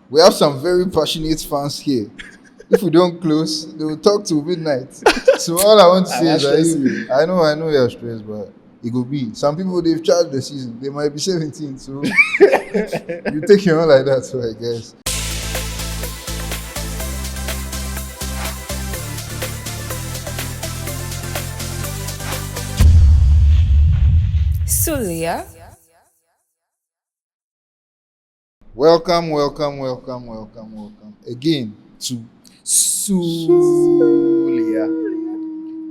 We have some very passionate fans here. If we don't close, they will talk till midnight. So all I want to say is that I know you're stressed, but it could be. Some people, they've charged the season. They might be 17, so you take your own like that, so I guess. Sulia. Welcome again to Sulia.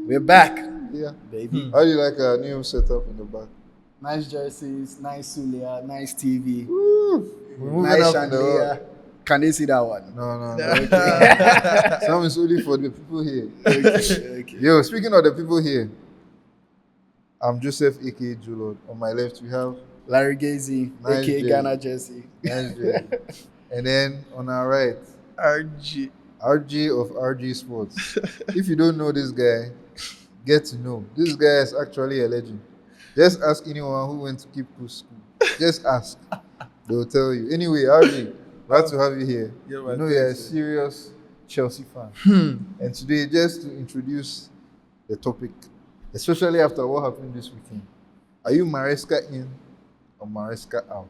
We're back, yeah. baby. How do you like our new setup in the back? Nice jerseys, nice Sulia, nice TV, We're moving nice up in the world. chandelier. Can they see that one? No. Some is only for the people here. Okay. Yo, speaking of the people here, I'm Joseph, aka Julod. On my left, we have Larry Gazy, Nice aka jersey. Ghana jersey. Nice Jay. And then on our right, RG. RG of RG Sports. If you don't know this guy, get to know. This guy is actually a legend. Just ask anyone who went to keep school. Just ask. They will tell you. Anyway, RG, glad to have you here. Yeah, I man, know you're a thanks, serious Chelsea fan. And today, just to introduce the topic, especially after what happened this weekend, are you Maresca in or Maresca out?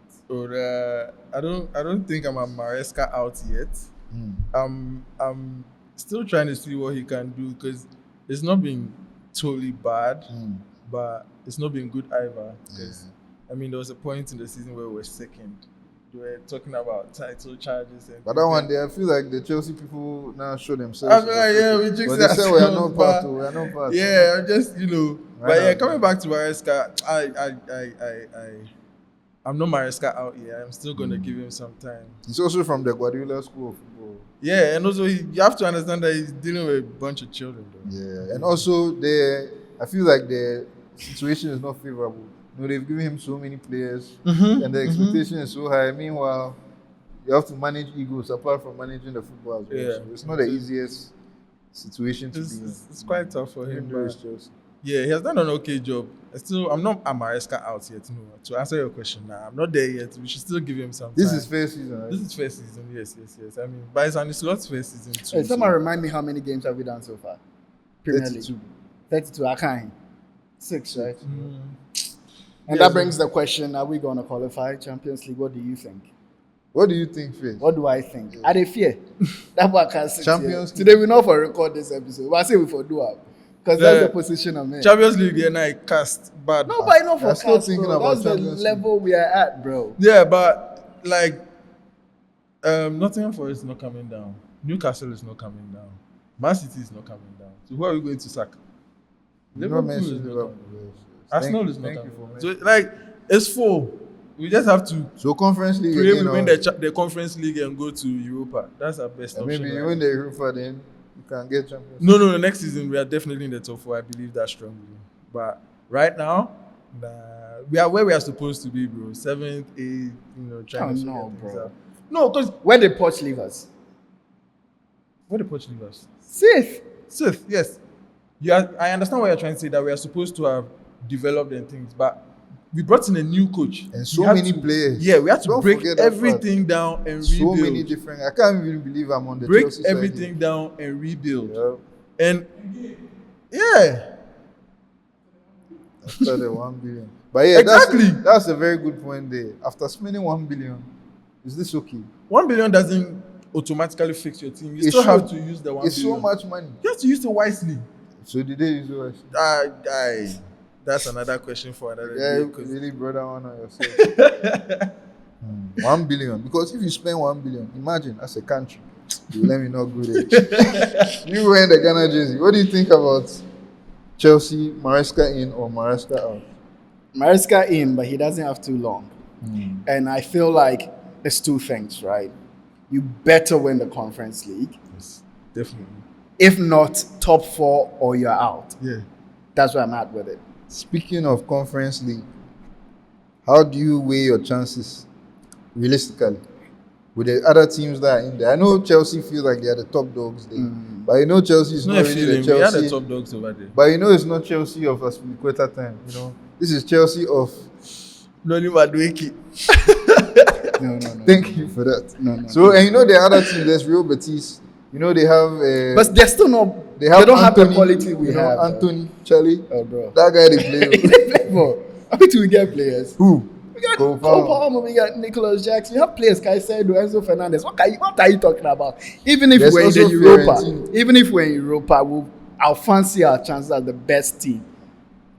I don't think I'm a Maresca out yet. I'm still trying to see what he can do because it's not been totally bad, but it's not been good either. Because I mean, there was a point in the season where we were second. We were talking about title charges, and But that one day, I feel like the Chelsea people now show themselves. I feel like, yeah, we jinxed But they say we are not ourselves, part. but- We are not part. Yeah, I'm just Right but yeah, now. coming back to Maresca, I'm not Maresca out yet. I'm still gonna give him some time. He's also from the Guardiola School of Football. Yeah, and also you have to understand that he's dealing with a bunch of children, though. Yeah, and also I feel like the situation is not favorable. You know, they've given him so many players, and the expectation is so high. Meanwhile, you have to manage egos apart from managing the football as well. Yeah. So it's not the easiest situation to be in. It's quite tough for him. Even though it's But Chelsea. yeah, he has done an okay job. I'm not a Maresca out yet. No, to answer your question, now I'm not there yet. We should still give him some time. This is first season, right? This is first season. Yes. I mean, but it's on the slot's first season too. Hey, someone remind me how many games have we done so far? Premier League. 32. 32. I can't. 6, right? And Yes, that brings the question: are we going to qualify Champions League? What do you think? What do you think, first? What do I think? Are they fear? That's what I can say. Champions League. Today we know for record this episode. But I say we for do up. Because that's the position I'm in. Champions League, yeah, I cast bad. No, but I know for I'm still cast, thinking bro. about That's the Champions League. level we are at, bro. Yeah, but like, Nottingham Forest is not coming down. Newcastle is not coming down. Man City is not coming down. So who are we going to sack? You don't Liverpool is mention not Liverpool. coming. Yes. Arsenal is not Thank you coming for down. mentioning. So like, it's full. We just have to So Conference League pray we again, win or- the Conference League and go to Europa. That's our best and option. maybe you right win now. the Europa, then you can get Champions. No. Next season we are definitely in the top 4. I believe that strongly. But right now, we are where we are supposed to be, bro. 7th, 8th, trying Oh, to no, figure things bro. out. No, because Where did Poch leave us? what the Poch leave us? Safe. Sith, yes. I understand what you're trying to say, that we are supposed to have developed and things, but we brought in a new coach. And We so had many to- players. Yeah, we had to Don't break forget that everything down and So rebuild. many different. I can't even believe I'm on the Break Chelsea side everything down and rebuild. here. And yeah, After the 1 billion. But yeah, Exactly. that's a very good point there. After spending 1 billion, is this okay? 1 billion doesn't automatically fix your team. You It still have should. to use the 1 It's billion. so much money. You have to use it wisely. So did they use it? That's another question for another Yeah, day. you 'Cause really brought that one on yourself. 1 billion. Because if you spend 1 billion, imagine as a country, you let me not go there. You wearing the Ghana jersey. What do you think about Chelsea, Maresca in or Maresca out? Maresca in, but he doesn't have too long. And I feel like there's two things, right? You better win the Conference League. Yes, definitely. If not, top 4 or you're out. Yeah. That's where I'm at with it. Speaking of Conference League, how do you weigh your chances realistically with the other teams that are in there? I know Chelsea feel like they are the top dogs there, but you know Chelsea is It's not not a really feeling. the We are the Chelsea. top dogs over there. But you know it's not Chelsea of Aspilicueta time. You know this is Chelsea of Noni Madueke. No. Thank you for that. No. So, and you know the other team, there's Real Betis. You know they have. But they're still not. They don't have the Anthony, quality we you know, have. Anthony, Charlie. Oh, bro. That guy they play with. They play for. How do we get players? Who? We got Cole Cole Palmer, we got Nicholas Jackson. You have players, Caicedo, Enzo Fernandez. What are you talking about? Even if There's we're in the also Europa, Fiorentina. even if we're in Europa, I'll fancy our chances as the best team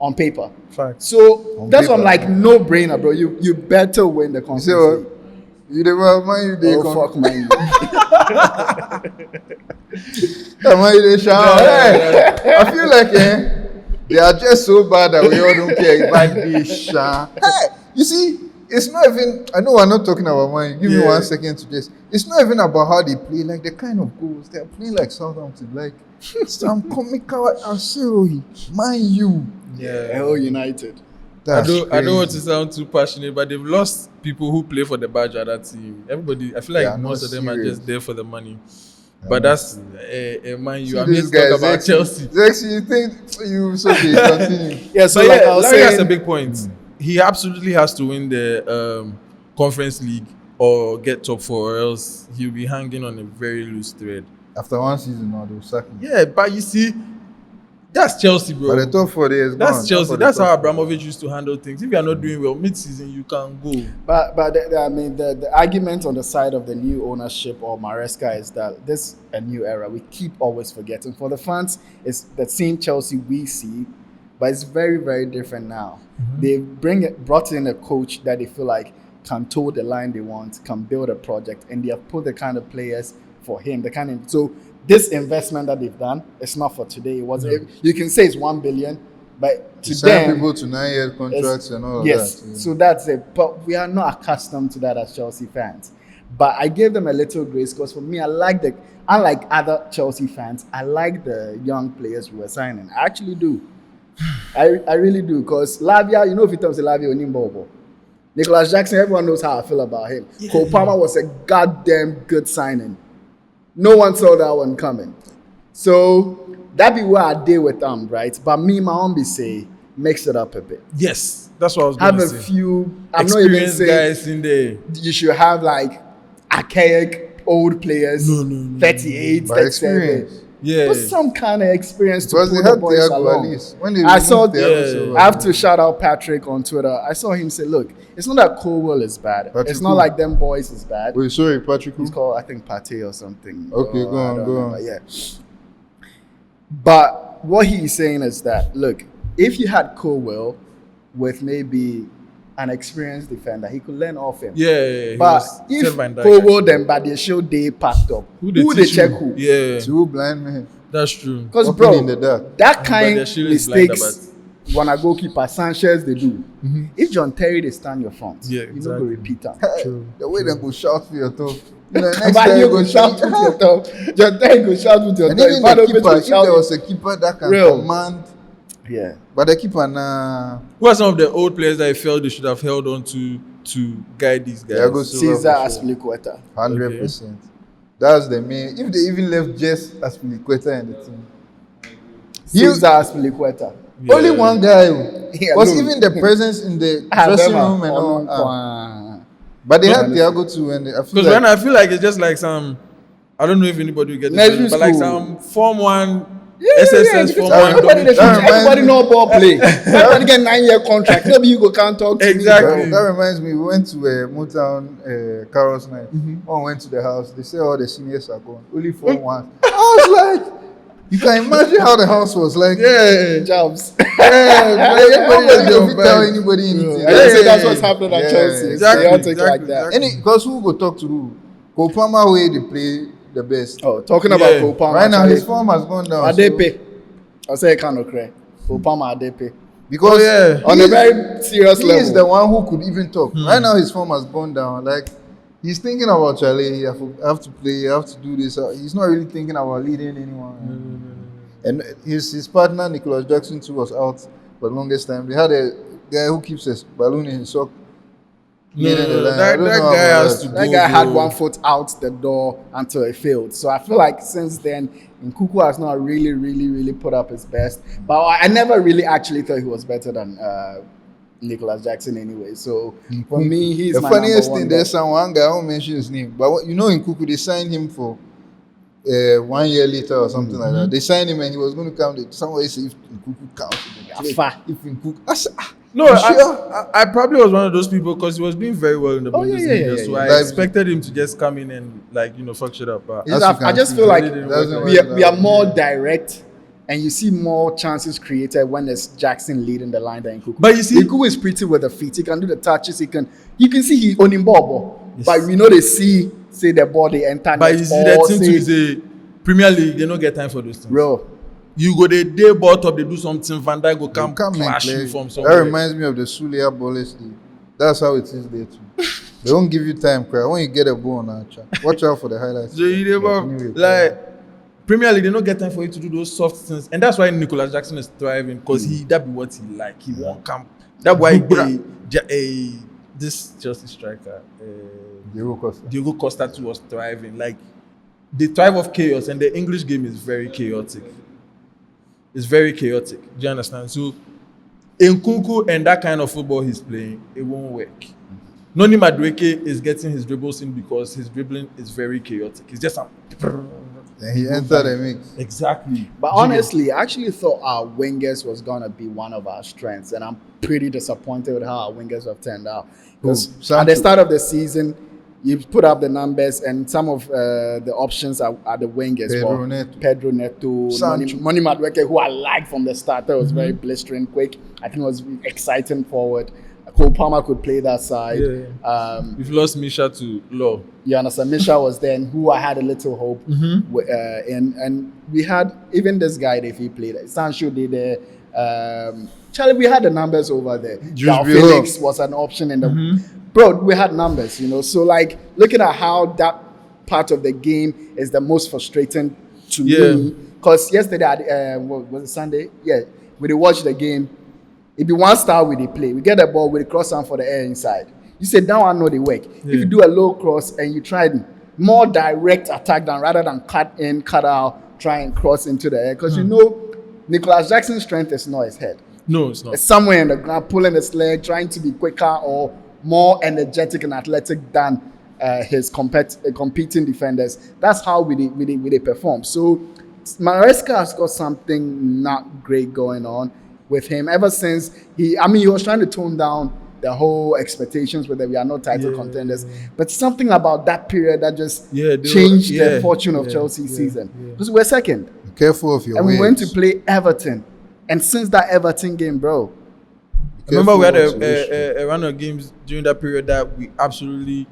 on paper. Fact. So On that's what I'm paper. like, no brainer, bro. You better win the You conference say what? league. You never mind you they Oh come. fuck man. Mind they shout. Hey, I feel like they are just so bad that we all don't care about this shout. Hey, you see, it's not even. I know we're not talking about mine. Give me 1 second to just. It's not even about how they play. Like the kind of goals they're playing like Southampton. Like some comical Arsenal. Mind you. Yeah. Hell United. I That's don't want to crazy. sound too passionate, but they've lost people who play for the badge at that team. Everybody, I feel like They are most not of them are serious. just there for the money. They are But not that's Man U. See I'm here this to talk guy, about Zexy. Chelsea. Zexy, you think you so okay, continue. Yeah, so But like yeah, I was Larry has a saying, big point. He absolutely has to win the Conference League or get top 4, or else he'll be hanging on a very loose thread. After one season now, they'll sack him. Yeah, but you see, that's Chelsea, bro. But the top 4 days That's gone. Chelsea. For the That's how top 4. Abramovich used to handle things. If you are not doing well mid-season, you can go. but I mean the argument on the side of the new ownership or Maresca is that this is a new era. We keep always forgetting. For the fans, it's the same Chelsea we see, but it's very, very different now. They brought in a coach that they feel like can toe the line they want, can build a project, and they have put the kind of players for him. So this investment that they've done, it's not for today. It was you can say it's 1 billion, but to You sign them, people to 9-year contracts and all of yes. that. Yeah. So that's it. But we are not accustomed to that as Chelsea fans. But I gave them a little grace because for me, unlike other Chelsea fans, I like the young players we were signing. I actually do. I really do. Because Lavia, you know, if you tell me Lavia or Nimbobo, Nicholas Jackson, everyone knows how I feel about him. Cole Palmer was a goddamn good signing. No one saw that one coming. So that be where I deal with them, right? But me, my own be say, mix it up a bit. Yes, that's what I was going Have to a say. few. I'm not even Experienced saying guys in there. you should have like archaic old players, 38, By 37. experience. Yeah. Put some kind of experience to Because pull they the had boys Thiago at along. least. When they I saw- removed Thiago Yeah. Silva, I have to shout out Patrick on Twitter. I saw him say, "Look, it's not that Colwell is bad. Patrick it's not who? like them boys is bad. Wait, sorry, Patrick. He's Who? called, I think, Pate or something. Okay, Oh, go I on, don't go remember, on. Yeah. But what he's saying is that, look, if you had Colwell with maybe an experienced defender, he could learn off him. Yeah. he But was if Seth Van Dijk, Colwell actually. them, but they show they packed up, Who they teach check you? who? Yeah, Two blind men. that's true. Because Walking bro, in the dark. that But kind their of shield is blind mistakes when I goalkeeper Sanchez they do. If John Terry they stand your front, Yeah, you know exactly. go repeat them. True. The way they go shout for your top. You know, next But time you go shout with your top. John Terry go shout with your And top. even Ivanovic the keeper, go if shout there with- was a keeper that can Real. command, Yeah. but the keeper nah. Who are some of the old players that I felt they should have held on to guide these guys? Thiago Silva Cesar for sure. Aspilicueta. 100%. That's the main. If they even left just Aspilicueta in the team, You- Cesar Aspilicueta. Yeah. only one guy. Because alone. even the presence in the dressing room and all. But they had Thiago too, and I feel Because like when I feel like it's just like some, I don't know if anybody will get Nursery this, but like school. some Form 1, Yeah, SSS because Form that 1. everybody, that reminds everybody me- know ball play. Everybody get 9-year contract. Maybe you go can't talk to Exactly. me. that reminds me, we went to Motown Carol's night. When we went to the house, they say all the seniors are gone. Only 4-1. I was like, you can imagine how the house was like. Yeah, jobs. Everybody don't tell anybody anything. And they say that's what's happening at Yeah, Chelsea. exactly, They all take like exactly, that. exactly. Because who go talk to who? Kopama way they play the best. Oh, talking about Yeah. Cole Palmer. Right now actually, his form has gone down. so- Adepe. I'll say kind of cray. Cole Palmer Adepe. Because Oh, yeah. On a very serious he level. is the one who could even talk. Right now his form has gone down. Like he's thinking about Charlie. I have to play. I have to do this. He's not really thinking about leading anyone. And his partner Nicholas Jackson too was out for the longest time. They had a guy who keeps his balloon in his sock. leading the line. I that don't that know guy about has that. to That go, guy had bro. 1 foot out the door until it failed. So I feel like since then, Nkuku has not really put up his best. But I never really actually thought he was better than Nicholas Jackson anyway. So for me, he's the my funniest number thing. one There's guy. one guy I won't mention his name, but you know in Kuku they signed him for 1 year later or something like that. They signed him and he was going to come. Somebody said if Kuku counts, if Kuku, I said, No, I probably was one of those people because he was doing very well in the Bundesliga, so I expected him to just come in and fuck shit up. But I just feel like we are more direct, and you see more chances created when there's Jackson leading the line than Kuku. But you see, Kuku is pretty with the feet. He can do the touches. You can see he owning ball, but we know they say the ball they enter. But you see that thing too is a Premier League. They don't get time for those things, bro. You go the day ball top, they do something. Van Dijk go come clash you from somewhere. That reminds me of the Sulia Boles League. That's how it is there too. They won't give you time, cry. When you get a ball on our chat, watch out for the highlights. So Premier League, they don't get time for you to do those soft things, and that's why Nicholas Jackson is thriving because that be what he like. He won't come. That's why this Chelsea striker, Diego Costa too was thriving. Like they thrive of chaos, and the English game is very chaotic. It's very chaotic. Do you understand? So, in Nkunku and that kind of football he's playing, it won't work. Noni Madueke is getting his dribbles in because his dribbling is very chaotic. It's just and he entered the mix. Exactly. But honestly, I actually thought our wingers was gonna be one of our strengths, and I'm pretty disappointed with how our wingers have turned out. Because at the start of the season, you put up the numbers, and some of the options are the wingers. Pedro Neto, Noni Madueke, who I liked from the start. That was very blistering quick. I think it was exciting forward. Cole Palmer could play that side. We've lost Misha to Law. You understand? Misha was there, and who I had a little hope in. And we had even this guy, if he played, Sancho did there. Charlie, we had the numbers over there. Felix was an option in the... Bro, we had numbers, So, like, looking at how that part of the game is the most frustrating to me. Because yesterday, was it Sunday? Yeah. We watched the game. If you want to start with the play, we get the ball with the cross arm for the air inside. You say, that one know the work. If you do a low cross and you try more direct attack rather than cut in, cut out, try and cross into the air. Because Nicholas Jackson's strength is not his head. No, it's not. It's somewhere in the ground, pulling his leg, trying to be quicker or more energetic and athletic than his competing defenders. That's how we perform. So Maresca has got something not great going on with him ever since he was trying to tone down the whole expectations whether we are not title contenders. But something about that period that just changed the fortune of Chelsea's season. Because we're second. Be careful of your And ways. we went to play Everton. And since that Everton game, bro. I remember we had a run of games during that period that we absolutely,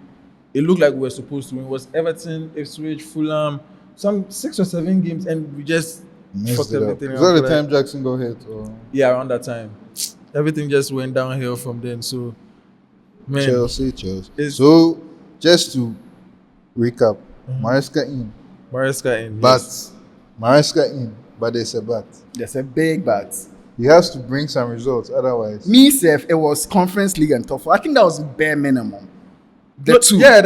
it looked like we were supposed to win. It was Everton, Ipswich, Fulham, some 6 or 7 games, and we just fucked everything up. Was that the time Jackson got hit? Or? Yeah, around that time. Everything just went downhill from then. So, man. Chelsea. So, just to recap, Maresca in. Maresca in, but there's a but. There's a big but. He has to bring some results, otherwise. It was Conference League and top 4. I think that was bare minimum. The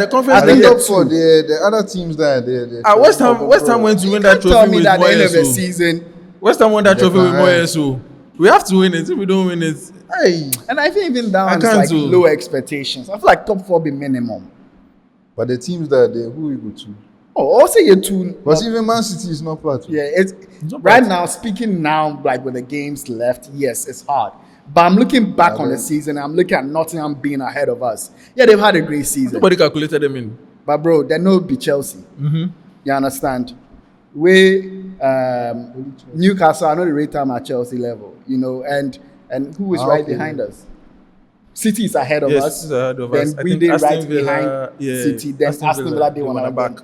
Conference League. I think for the other teams that West Ham went to win that trophy with at the end of the Moyesu. season. West Ham won that trophy with Moyesu. We have to win it. If we don't win it, and I think even that one's like low expectations. I feel like top 4 be minimum. But the teams that who we go to? Oh, also you two. But even Man City is not part of it. Yeah, it's right now. Speaking now, like with the games left, yes, it's hard. But I'm looking back on the season. I'm looking at Nottingham being ahead of us. Yeah, they've had a great season. Nobody calculated them in. But bro, they know be Chelsea. You understand? Newcastle, I know the rate time at Chelsea level. And who is right behind us? City is ahead of us. Is ahead of then us. we did right behind City. Then Aston Villa did one back.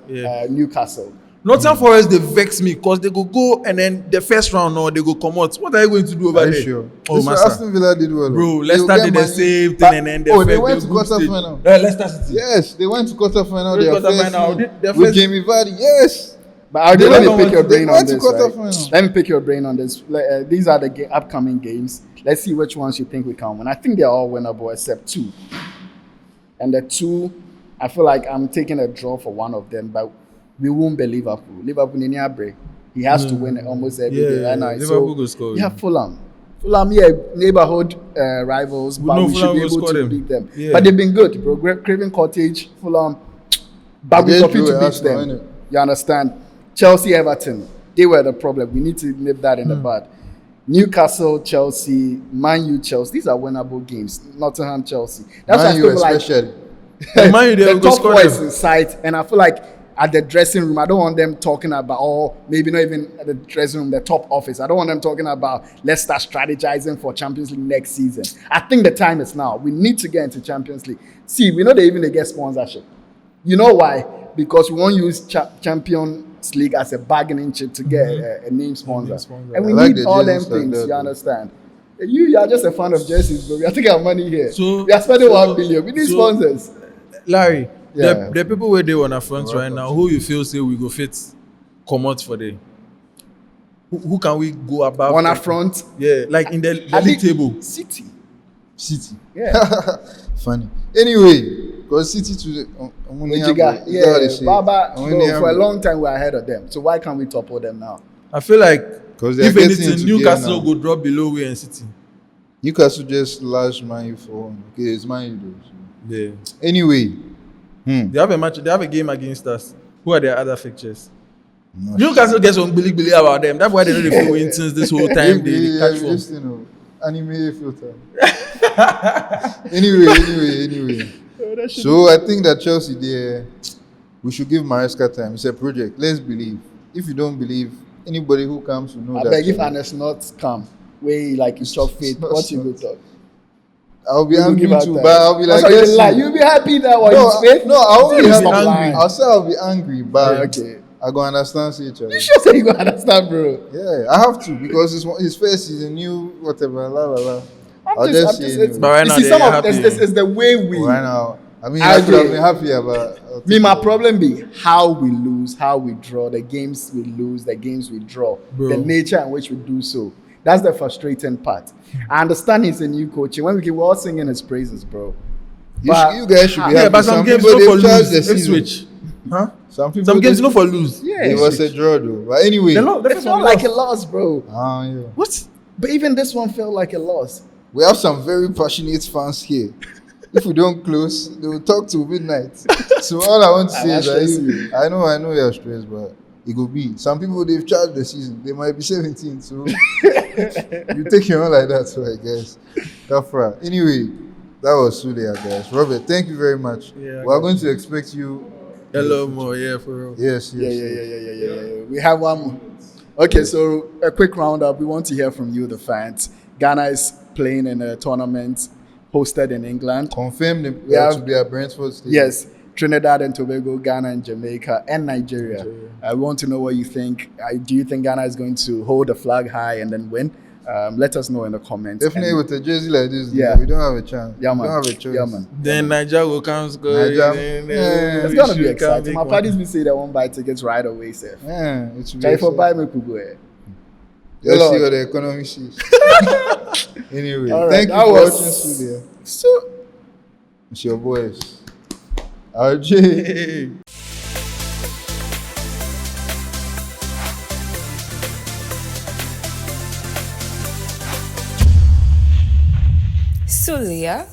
Newcastle. Nottingham Forest, they vex me because they go and then the first round or they go come out. What are you going to do over there? Sure? Oh, master. Aston Villa did well. Bro, Leicester did the same thing and then they went to quarterfinal. Leicester City. Yes, they went to quarterfinal. With Jamie Vardy. Yes. But let me pick your brain on this. Right? Let me pick your brain on this. These are the upcoming games. Let's see which ones you think we can win. I think they're all winnable except 2. And the 2, I feel like I'm taking a draw for one of them, but we won't be Liverpool. Liverpool in break. He has to win almost every day right now. Liverpool will score. You have Fulham. Fulham, yeah, neighborhood rivals, but know we should Fulham be will able score to them. beat them. Yeah. But they've been good, bro. Craven Cottage, Fulham, but we They compete drew to beat Arsenal, them. innit? You understand? Chelsea, Everton, they were the problem. We need to nip that in the bud. Newcastle, Chelsea, Man U, Chelsea. These are winnable games. Nottingham, Chelsea. That's why I Man U feel like especially. Man U, they will the go top score four is them. in sight, and I feel like at the dressing room, I don't want them talking about, or maybe not even at the dressing room, the top office. I don't want them talking about, let's start strategizing for Champions League next season. I think the time is now. We need to get into Champions League. See, we know they get sponsorship. You know why? Because we won't use Champions League as a bargaining chip to get a name sponsor. sponsor. And we I like need the all them jerseys like things, that, you though. understand? You are just a fan of jerseys, bro. We are taking our money here. So- we are spending so- 1 billion. We need so- sponsors. Larry, Yeah. the people where they on our front Welcome. right now, who you feel say we go fit come out for the who can we go above? On our them? front, Yeah, like in the I league think table. City. City. Yeah. Funny. Anyway, because City today. Nijiga. Yeah. Baba, bro, for a long time we're ahead of them. So why can't we topple them now? I feel like 'Cause they are if getting anything, into Newcastle gear now. go drop below we and City. Newcastle just lashed Man U for one. Okay, it's Man U though. So. Yeah, Anyway, they have a match. They have a game against us. Who are their other fixtures? I'm not Newcastle gets on billy about them. That's why they don't feel win since this whole time they catch form. Just, anime filter. anyway. So I think that Chelsea there, we should give Maresca time. It's a project. Let's believe. If you don't believe, anybody who comes will know I that. beg if Anes not come, where like you shop faith, not- what you it's go not. talk? I'll be We will angry give her too, time. but I'll be like, That's why yes, you lie. You'll be happy that one no, is faith. no, I won't be Stop happy. lying. I'll say I'll be angry, but Okay. I go understand each other. You sure say you gonna understand, bro? Yeah, I have to because his first season, new whatever, la la la. I'll just say anyway. But right you now see, they're some of happy. this is the way we. Right now, I mean, I I could have agree. been happier, but I'll Me, take my it. problem be how we lose, how we draw, the games we lose, the games we draw, Bro. the nature in which we do so. That's the frustrating part. I understand he's a new coach. And when we're all singing his praises, bro. But- You guys should be Yeah, happy. Yeah, but some games people, no for they've charged lose. the season. Ipswich. Huh? Some people Some games they- no for lose. Yeah, It was a draw though. But anyway, It felt like a loss, bro. yeah. What? But even this one felt like a loss. We have some very passionate fans here. If we don't close, they will talk till midnight. So all I want to say I'm is not that stressing. I know you're stressed, but it will be. Some people they've charged the season. They might be 17, so you take your own like that. So I guess. Kafra. Anyway, that was Sulia, guys. Robert, thank you very much. Yeah, I we are got going to expect you. Hello more, yeah, for real. Yes. Yeah. We have one more. Okay, so a quick roundup. We want to hear from you, the fans. Ghana is playing in a tournament hosted in England. Confirm them We have- to be at Brentford Stadium. Yes, Trinidad and Tobago, Ghana and Jamaica, and Nigeria. I want to know what you think. Do you think Ghana is going to hold the flag high and then win? Let us know in the comments. Definitely And- with a jersey like this, Yeah. we don't have a chance. Yeah, We man. don't have a choice. Yeah, man. Then Nigeria will come score. Nigeria- then Yeah. It's we gonna be should exciting. come My make parties one. be say they won't buy tickets right away, sir. Yeah, it should be Try for exciting. buy me could go ahead. Let's Lord. see what the economy says. Anyway, All right, thank you that for was- watching Sulia. So It's your boys. RJ. Hey. Sulia